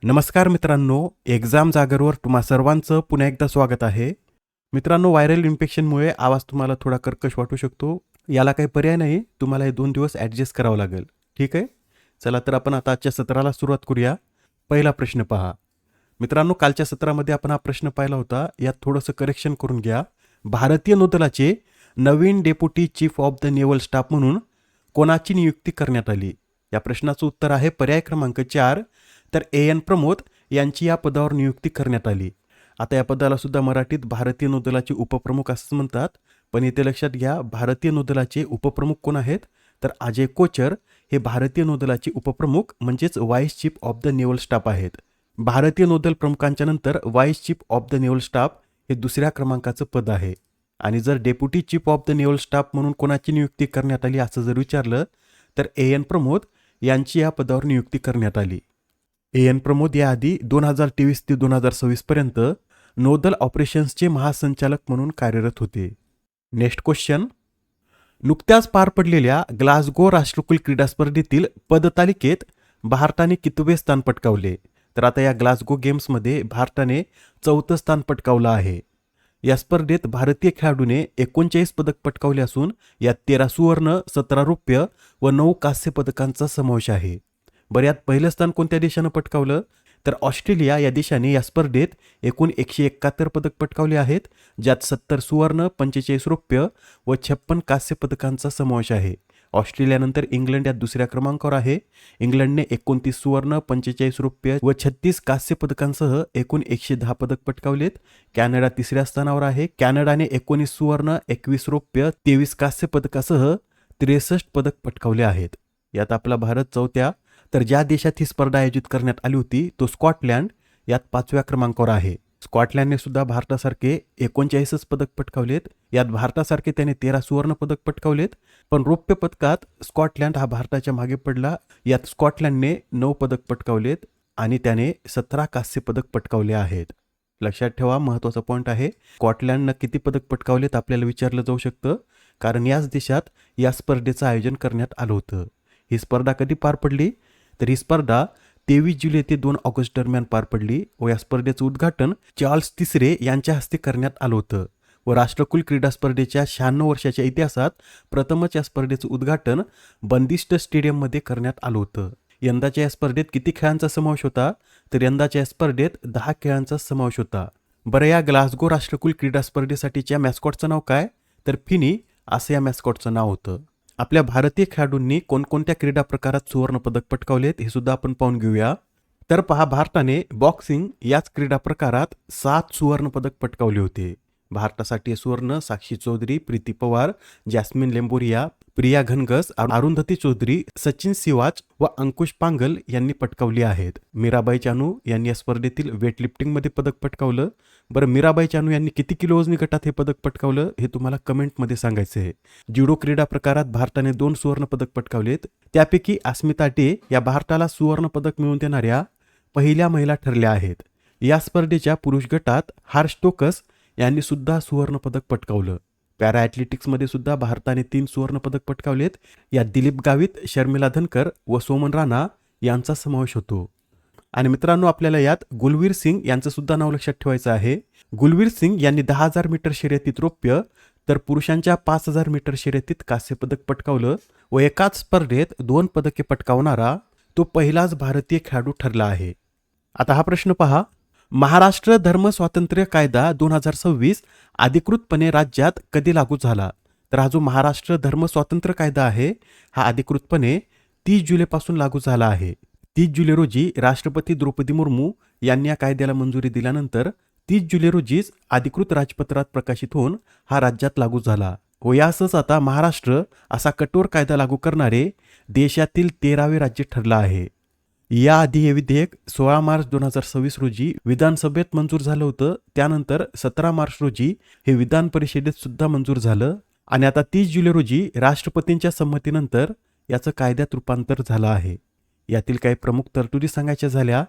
नमस्कार मित्रांनो, एक्झाम जागरवर तुम्हा सर्वांचं पुन्हा एकदा स्वागत आहे. मित्रांनो, व्हायरल इन्फेक्शनमुळे आवाज तुम्हाला थोडा कर्कश वाटू शकतो. याला काही पर्याय नाही, तुम्हाला हे 2 दिवस ॲडजस्ट करावं लागेल. ठीक आहे? चला तर आपण आता आजच्या सत्राला सुरुवात करूया. पहिला प्रश्न पहा. मित्रांनो, कालच्या सत्रामध्ये आपण हा प्रश्न पाहिला होता. यात थोडंसं करेक्शन करून घ्या. भारतीय नौदलाचे नवीन deputy chief of the naval staff म्हणून कोणाची नियुक्ती करण्यात आली? या प्रश्नाचं उत्तर आहे पर्याय क्रमांक 4, तर एन प्रमोद यांची या पदावर नियुक्ती करण्यात आली. आता या पदाला सुद्धा मराठीत भारतीय नौदलाचे उपप्रमुख असंच म्हणतात. पण इथे लक्षात घ्या, भारतीय नौदलाचे उपप्रमुख कोण आहेत? तर अजय कोचर हे भारतीय नौदलाचे उपप्रमुख म्हणजेच vice chief of the naval staff आहेत. भारतीय नौदल प्रमुखांच्या नंतर vice chief of the naval staff हे दुसऱ्या क्रमांकाचं पद आहे. आणि जर deputy chief of the naval staff म्हणून कोणाची नियुक्ती करण्यात आली असं जर विचारलं तर एन प्रमोद यांची या पदावर नियुक्ती करण्यात आली. एन प्रमोद याआधी 2023 ते 2026 पर्यंत नौदल ऑपरेशन्सचे महासंचालक म्हणून कार्यरत होते. Next question. नुकत्याच पार पडलेल्या ग्लासगो राष्ट्रकुल क्रीडा स्पर्धेतील पदतालिकेत भारताने कितवे स्थान पटकावले? तर आता या ग्लासगो गेम्समध्ये भारताने 4थं स्थान पटकावलं आहे. या स्पर्धेत भारतीय खेळाडूने 39 पदक पटकावले असून यात 13 सुवर्ण, 17 रौप्य व 9 कांस्य पदकांचा समावेश आहे. बरं, यात पहिलं स्थान कोणत्या देशानं पटकावलं? तर ऑस्ट्रेलिया या देशाने या स्पर्धेत एकूण 171 पदक पटकावले आहेत, ज्यात 70 सुवर्ण, 45 रौप्य व 56 कांस्य पदकांचा समावेश आहे. ऑस्ट्रेलियानंतर इंग्लंड या दुसऱ्या क्रमांकावर आहे. इंग्लंडने 29 सुवर्ण, 45 रौप्य व 36 कांस्य पदकांसह एकूण 110 पदक पटकावलेत. कॅनडा तिसऱ्या स्थानावर आहे. कॅनडाने 19 सुवर्ण, 21 रौप्य, 23 कांस्य पदकासह 63 पदक पटकावले आहेत. यात आपला भारत चौथ्या, तर ज्या देशात ही स्पर्धा आयोजित करण्यात आली होती तो स्कॉटलँड यात 5व्या क्रमांकावर आहे. स्कॉटलँडने सुद्धा भारतासारखे 39 पदक पटकावलेत. यात भारतासारखे त्याने 13 सुवर्ण पदक पटकावलेत. पण रौप्य पदकात स्कॉटलँड हा भारताच्या मागे पडला. यात स्कॉटलँडने 9 पदक पटकावलेत आणि त्याने 17 कांस्य पदक पटकावले आहेत. लक्षात ठेवा, महत्त्वाचा पॉईंट आहे. स्कॉटलँडनं किती पदक पटकावलेत आपल्याला विचारलं जाऊ शकतं, कारण याच देशात या स्पर्धेचं आयोजन करण्यात आलं होतं. ही स्पर्धा कधी पार पडली? तर ही स्पर्धा 23 जुलै ते 2 ऑगस्ट दरम्यान पार पडली व या स्पर्धेचं उद्घाटन चार्ल्स तिसरे यांच्या हस्ते करण्यात आलं होतं. व राष्ट्रकुल क्रीडा स्पर्धेच्या 96 वर्षाच्या इतिहासात प्रथमच या स्पर्धेचं उद्घाटन बंदिष्ट स्टेडियममध्ये करण्यात आलं होतं. यंदाच्या या स्पर्धेत किती खेळांचा समावेश होता? तर यंदाच्या या स्पर्धेत 10 खेळांचा समावेश होता. बरं, या ग्लासगो राष्ट्रकुल क्रीडा स्पर्धेसाठीच्या मॅस्कॉटचं नाव काय? तर फिनी असं या मॅस्कॉटचं नाव होतं. आपल्या भारतीय खेळाडूंनी कोणकोणत्या क्रीडा प्रकारात सुवर्ण पदक पटकावलेत हे सुद्धा आपण पाहून घेऊया. तर पहा, भारताने बॉक्सिंग याच क्रीडा प्रकारात 7 सुवर्ण पदक पटकावले होते. भारतासाठी सुवर्ण साक्षी चौधरी, प्रीती पवार, जॅस्मिन लेंबोरिया, प्रिया घनघस, अरुंधती चौधरी, सचिन सिवाच व अंकुश पांगल यांनी पटकावली आहेत. मीराबाई चानू यांनी या स्पर्धेतील वेटलिफ्टिंगमध्ये पदक पटकावलं. बरं, मीराबाई चानू यांनी किती किलो वजनी गटात हे पदक पटकावलं हे तुम्हाला कमेंटमध्ये सांगायचं आहे. ज्युडो क्रीडा प्रकारात भारताने 2 सुवर्ण पदक पटकावलेत. त्यापैकी अस्मिता डे या भारताला सुवर्ण पदक मिळवून देणाऱ्या पहिल्या महिला ठरल्या आहेत. या स्पर्धेच्या पुरुष गटात हर्ष टोकस यांनी सुद्धा सुवर्ण पदक पटकावलं. पॅरा ॲथलेटिक्समध्ये सुद्धा भारताने 3 सुवर्ण पदक पटकावलेत. यात दिलीप गावित, शर्मिला धनकर व सोमन राणा यांचा समावेश होतो. आणि मित्रांनो, आपल्याला यात गुलवीर सिंग यांचं सुद्धा नाव लक्षात ठेवायचं आहे. गुलवीर सिंग यांनी 10,000 मीटर शर्यतीत रौप्य तर पुरुषांच्या 5,000 मीटर शर्यतीत कांस्य पदक पटकावलं व एकाच स्पर्धेत 2 पदके पटकावणारा तो पहिलाच भारतीय खेळाडू ठरला आहे. आता हा प्रश्न पहा. महाराष्ट्र धर्म स्वातंत्र्य कायदा 2026 अधिकृतपणे राज्यात कधी लागू झाला? तर हा जो महाराष्ट्र धर्म स्वातंत्र्य कायदा आहे हा अधिकृतपणे 30 जुलैपासून लागू झाला आहे. 30 जुलै रोजी राष्ट्रपती द्रौपदी मुर्मू यांनी या कायद्याला मंजुरी दिल्यानंतर 30 जुलै रोजीच अधिकृत राजपत्रात प्रकाशित होऊन हा राज्यात लागू झाला. व यासच आता महाराष्ट्र असा कठोर कायदा लागू करणारे देशातील 13वे राज्य ठरलं आहे. याआधी हे विधेयक 16 मार्च 2026 रोजी विधानसभेत मंजूर झालं होतं. त्यानंतर 17 मार्च रोजी हे विधान परिषदेत सुद्धा मंजूर झालं आणि आता 30 जुलै रोजी राष्ट्रपतींच्या संमतीनंतर याचं कायद्यात रूपांतर झालं आहे. यातील काही प्रमुख तरतुदी सांगायच्या झाल्या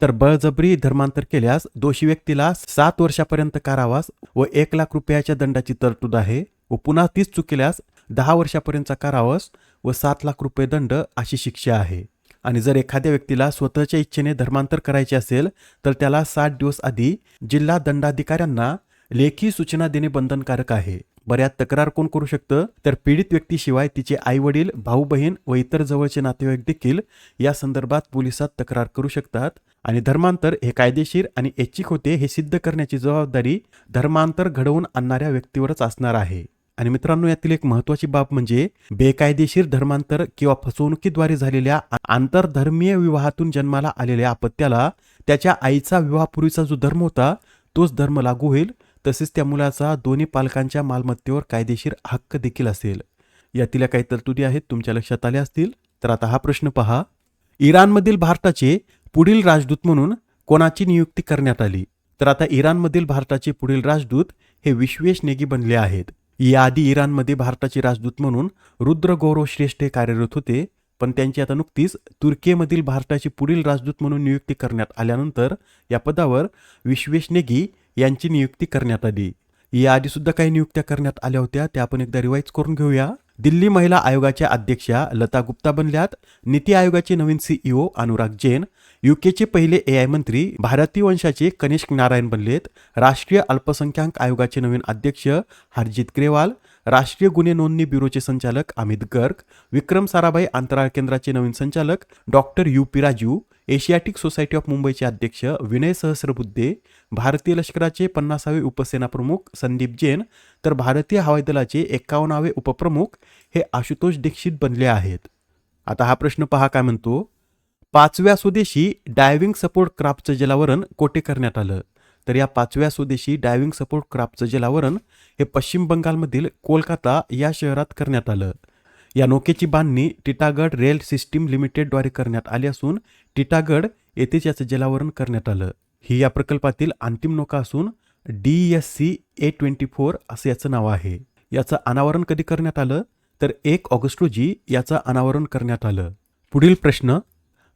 तर बळजबरी धर्मांतर केल्यास दोषी व्यक्तीला 7 वर्षापर्यंत कारावास व 1 लाख रुपयाच्या दंडाची तरतूद आहे व पुन्हा तीच चूक केल्यास 10 वर्षापर्यंतचा कारावास व 7 लाख रुपये दंड अशी शिक्षा आहे. आणि जर एखाद्या व्यक्तीला स्वतःच्या इच्छेने धर्मांतर करायचे असेल तर त्याला 60 दिवस आधी जिल्हा दंडाधिकाऱ्यांना लेखी सूचना देणे बंधनकारक आहे. बऱ्याच तक्रार कोण करू शकतं, तर पीडित व्यक्तीशिवाय तिचे आई वडील, भाऊ बहीण व इतर जवळचे नातेवाईक देखील या संदर्भात पोलिसात तक्रार करू शकतात. आणि धर्मांतर हे कायदेशीर आणि ऐच्छिक होते हे सिद्ध करण्याची जबाबदारी धर्मांतर घडवून आणणाऱ्या व्यक्तीवरच असणार आहे. आणि मित्रांनो, यातील एक महत्त्वाची बाब म्हणजे बेकायदेशीर धर्मांतर किंवा फसवणुकीद्वारे झालेल्या आंतरधर्मीय विवाहातून जन्माला आलेल्या अपत्याला त्याच्या आईचा विवाहापूर्वीचा जो धर्म होता तोच धर्म लागू होईल. तसेच त्या मुलाचा दोन्ही पालकांच्या मालमत्तेवर कायदेशीर हक्क देखील असेल. यातील काही तरतुदी आहेत तुमच्या लक्षात आल्या असतील. तर आता हा प्रश्न पहा. इराणमधील भारताचे पुढील राजदूत म्हणून कोणाची नियुक्ती करण्यात आली? तर आता इराणमधील भारताचे पुढील राजदूत हे विश्वेश नेगी बनले आहेत. याआधी इराणमध्ये भारताचे राजदूत म्हणून रुद्र गौरव श्रेष्ठ हे कार्यरत होते, पण त्यांची आता नुकतीच तुर्कीमधील भारताची पुढील राजदूत म्हणून नियुक्ती करण्यात आल्यानंतर या पदावर विश्वेश नेगी यांची नियुक्ती करण्यात आली. याआधी सुद्धा काही नियुक्त्या करण्यात आल्या होत्या, त्या आपण एकदा रिवाइज करून घेऊया. दिल्ली महिला आयोगाच्या अध्यक्षा लता गुप्ता बनल्यात. नीती आयोगाचे नवीन सीईओ अनुराग जैन. यूकेचे पहिले एआय मंत्री भारतीय वंशाचे कनिष्क नारायण बनलेत. राष्ट्रीय अल्पसंख्याक आयोगाचे नवीन अध्यक्ष हरजित ग्रेवाल. राष्ट्रीय गुन्हे नोंदणी ब्युरोचे संचालक अमित गर्ग. विक्रम साराभाई अंतराळ केंद्राचे नवीन संचालक doctor UP Raju. Asiatic society of मुंबईचे अध्यक्ष विनय सहस्रबुद्धे. भारतीय लष्कराचे 50वे उपसेना प्रमुख संदीप जैन. तर भारतीय हवाई दलाचे 51वे उपप्रमुख हे आशुतोष दीक्षित बनले आहेत. आता हा प्रश्न पहा काय म्हणतो. 5व्या स्वदेशी डायव्हिंग सपोर्ट क्राफ्टचं जलावरण कोठे करण्यात आलं? तर या 5व्या स्वदेशी डायव्हिंग सपोर्ट क्राफ्टचं जलावरण हे पश्चिम बंगालमधील कोलकाता या शहरात करण्यात आलं. या नौकेची बांधणी टिटागड रेल सिस्टीम लिमिटेडद्वारे करण्यात आली असून टिटागड येथेच याचं जलावरण करण्यात आलं. ही या प्रकल्पातील अंतिम नौका असून DSC-A24 असं याचं नाव आहे. याचं अनावरण कधी करण्यात आलं? तर 1 ऑगस्ट रोजी याचं अनावरण करण्यात आलं. पुढील प्रश्न.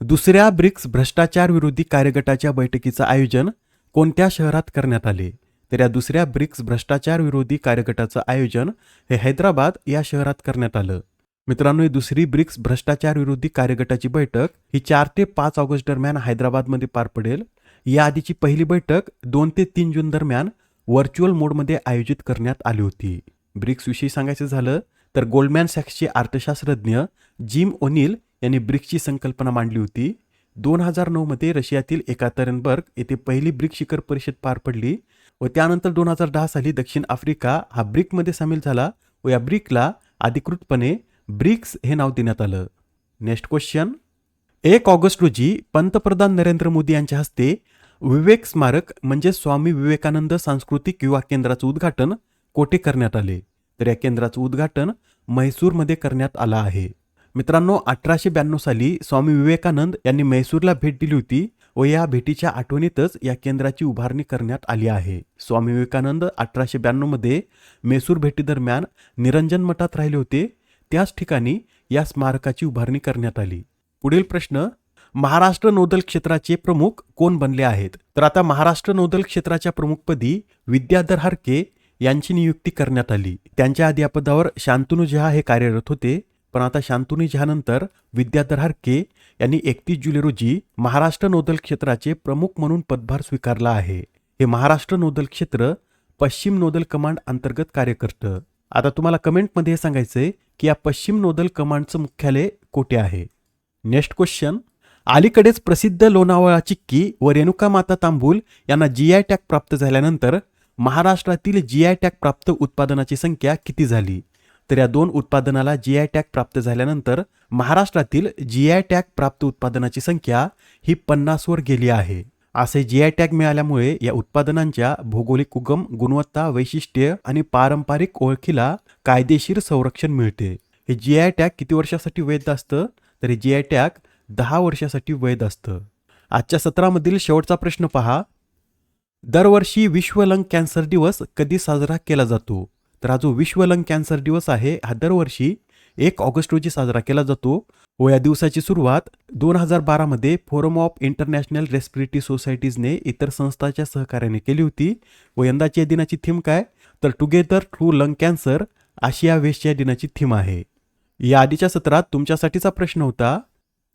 दुसऱ्या ब्रिक्स भ्रष्टाचार विरोधी कार्यगटाच्या बैठकीचं आयोजन कोणत्या शहरात करण्यात आले? तर या दुसऱ्या ब्रिक्स भ्रष्टाचार विरोधी कार्यगटाचं आयोजन हे हैदराबाद या शहरात करण्यात आलं. मित्रांनो, ही दुसरी ब्रिक्स भ्रष्टाचार विरोधी कार्यगटाची बैठक ही 4 ते 5 ऑगस्ट दरम्यान हैदराबादमध्ये पार पडेल. याआधीची पहिली बैठक 2 ते 3 जून दरम्यान व्हर्च्युअल मोडमध्ये आयोजित करण्यात आली होती. ब्रिक्स विषयी सांगायचं झालं तर गोल्डमॅन सॅक्सचे अर्थशास्त्रज्ञ जिम ओनिल यांनी ब्रिक्सची संकल्पना मांडली होती. 2009 मध्ये रशियातील एकातेरिनबर्ग येथे पहिली ब्रिक्स शिखर परिषद पार पडली व त्यानंतर 2010 साली दक्षिण आफ्रिका हा ब्रिकमध्ये सामील झाला व या ब्रिकला अधिकृतपणे ब्रिक्स हे नाव देण्यात आलं. Next question. 1 ऑगस्ट रोजी पंतप्रधान नरेंद्र मोदी यांच्या हस्ते विवेक स्मारक म्हणजे स्वामी विवेकानंद सांस्कृतिक युवा केंद्राचं उद्घाटन कोठे करण्यात आले? तर या केंद्राचं उद्घाटन म्हैसूरमध्ये करण्यात आलं आहे. मित्रांनो, 1892 साली स्वामी विवेकानंद यांनी म्हैसूरला भेट दिली होती व या भेटीच्या आठवणीतच या केंद्राची उभारणी करण्यात आली आहे. स्वामी विवेकानंद 1892 मध्ये म्हैसूर भेटीदरम्यान निरंजन मठात राहिले होते. त्याच ठिकाणी या स्मारकाची उभारणी करण्यात आली. पुढील प्रश्न. महाराष्ट्र नौदल क्षेत्राचे प्रमुख कोण बनले आहेत? तर आता महाराष्ट्र नौदल क्षेत्राच्या प्रमुखपदी विद्याधर हरके यांची नियुक्ती करण्यात आली. त्यांच्या आधी या पदावर शांतनू झा हे कार्यरत होते, पण आता शांतनू झा विद्याधर हरके यांनी 31 जुलै रोजी महाराष्ट्र नौदल क्षेत्राचे प्रमुख म्हणून पदभार स्वीकारला आहे. हे महाराष्ट्र नौदल क्षेत्र पश्चिम नौदल कमांड अंतर्गत कार्य करतं. आता तुम्हाला कमेंटमध्ये हे सांगायचंय की या पश्चिम नौदल कमांडचं मुख्यालय कोठे आहे? Next question. अलीकडेच प्रसिद्ध लोणावळा चिक्की व रेणुका माता तांबूल यांना GI टॅग प्राप्त झाल्यानंतर महाराष्ट्रातील GI टॅग प्राप्त उत्पादनाची संख्या किती झाली? तर या 2 उत्पादनाला GI टॅग प्राप्त झाल्यानंतर महाराष्ट्रातील GI टॅग प्राप्त उत्पादनाची संख्या ही 50 वर गेली आहे. असे GI टॅग मिळाल्यामुळे या उत्पादनांच्या भौगोलिक उगम, गुणवत्ता, वैशिष्ट्ये आणि पारंपरिक ओळखीला कायदेशीर संरक्षण मिळते. हे GI टॅग किती वर्षासाठी वैध असतं? तर हे GI टॅग 10 वर्षासाठी वैध असतं. आजच्या सत्रामधील शेवटचा प्रश्न पहा. दरवर्षी विश्व लंग कॅन्सर दिवस कधी साजरा केला जातो? तर हा जो विश्व लंग कॅन्सर दिवस आहे हा दरवर्षी 1 ऑगस्ट रोजी साजरा केला जातो व या दिवसाची सुरुवात 2012 मध्ये फोरम ऑफ इंटरनॅशनल रेस्पिरेटरी सोसायटीजने इतर संस्थांच्या सहकार्याने केली होती व यंदाची या दिनाची थीम काय? तर टुगेदर थ्रू लंग कॅन्सर अशी या वेळेसच्या दिनाची थीम आहे. या आधीच्या सत्रात तुमच्यासाठीचा प्रश्न होता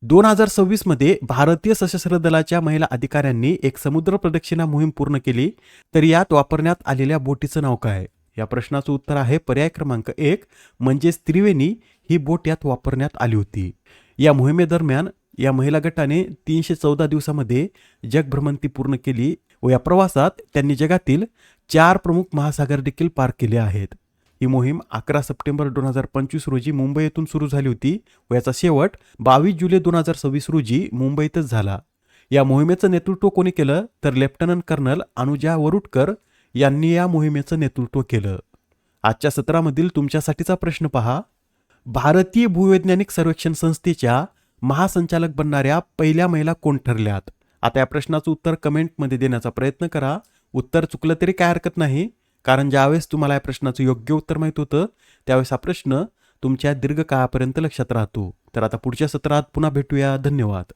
2026 मध्ये भारतीय सशस्त्र दलाच्या महिला अधिकाऱ्यांनी एक समुद्र प्रदक्षिणा मोहीम पूर्ण केली, तर यात वापरण्यात आलेल्या बोटीचं नाव काय? या प्रश्नाचं उत्तर आहे पर्याय क्रमांक 1 म्हणजेच त्रिवेणी ही बोट यात वापरण्यात आली होती. या मोहिमेदरम्यान या महिला गटाने 314 दिवसामध्ये जगभ्रमंती पूर्ण केली व या प्रवासात त्यांनी जगातील 4 प्रमुख महासागर देखील पार केले आहेत. ही मोहीम 11 सप्टेंबर 2025 रोजी मुंबई येथून सुरू झाली होती व याचा शेवट 22 जुलै 2026 रोजी मुंबईतच झाला. या मोहिमेचं नेतृत्व कोणी केलं तर लेफ्टनंट कर्नल अनुजा वरुटकर यांनी या मोहिमेचं नेतृत्व केलं. आजच्या सत्रामधील तुमच्यासाठीचा प्रश्न पहा. भारतीय भूवैज्ञानिक सर्वेक्षण संस्थेच्या महासंचालक बनणाऱ्या पहिल्या महिला कोण ठरल्यात? आता या प्रश्नाचं उत्तर कमेंटमध्ये देण्याचा प्रयत्न करा. उत्तर चुकलं तरी काय हरकत नाही, कारण ज्यावेळेस तुम्हाला या प्रश्नाचं योग्य उत्तर माहीत होतं त्यावेळेस हा प्रश्न तुमच्या दीर्घकाळापर्यंत लक्षात राहतो. तर आता पुढच्या सत्रात पुन्हा भेटूया. धन्यवाद.